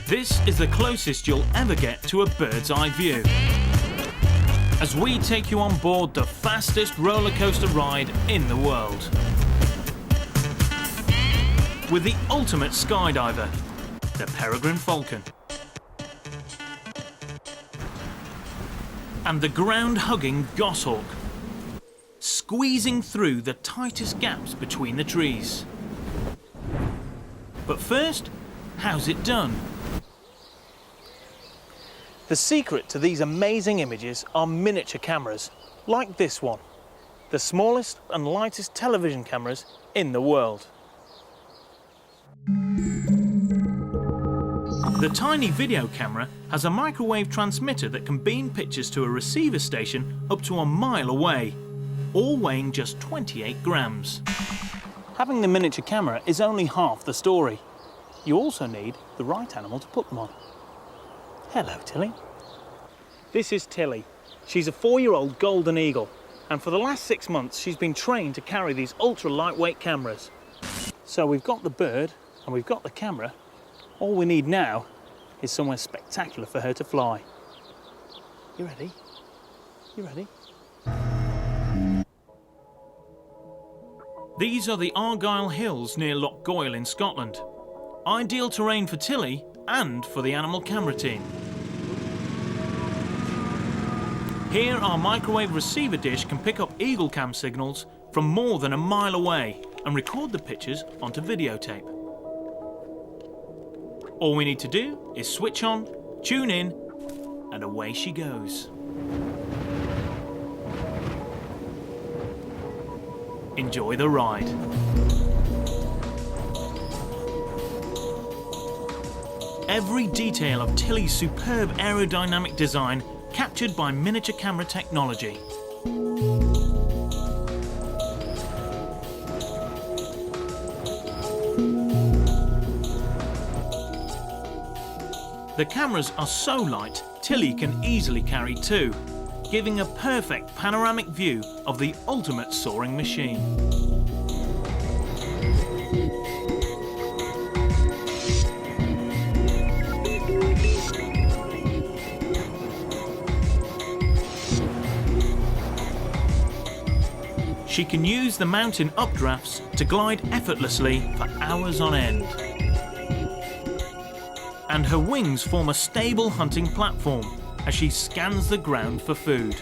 This is the closest you'll ever get to a bird's eye view, as we take you on board the fastest roller coaster ride in the world. With the ultimate skydiver, the Peregrine Falcon. And the ground-hugging goshawk, squeezing through the tightest gaps between the trees. But first, how's it done? The secret to these amazing images are miniature cameras, like this one, the smallest and lightest television cameras in the world. The tiny video camera has a microwave transmitter that can beam pictures to a receiver station up to a mile away, all weighing just 28 grams. Having the miniature camera is only half the story. You also need the right animal to put them on. Hello, Tilly. This is Tilly. She's a 4-year-old golden eagle, and for the last 6 months she's been trained to carry these ultra-lightweight cameras. So we've got the bird and we've got the camera. All we need now is somewhere spectacular for her to fly. You ready? You ready? These are the Argyll Hills near Loch Goil in Scotland. Ideal terrain for Tilly and for the animal camera team. Here our microwave receiver dish can pick up eagle cam signals from more than a mile away and record the pictures onto videotape. All we need to do is switch on, tune in, and away she goes. Enjoy the ride. Every detail of Tilly's superb aerodynamic design captured by miniature camera technology. The cameras are so light, Tilly can easily carry 2, giving a perfect panoramic view of the ultimate soaring machine. She can use the mountain updrafts to glide effortlessly for hours on end. And her wings form a stable hunting platform as she scans the ground for food.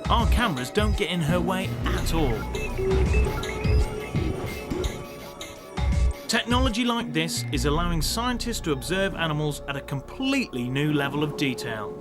Our cameras don't get in her way at all. Technology like this is allowing scientists to observe animals at a completely new level of detail.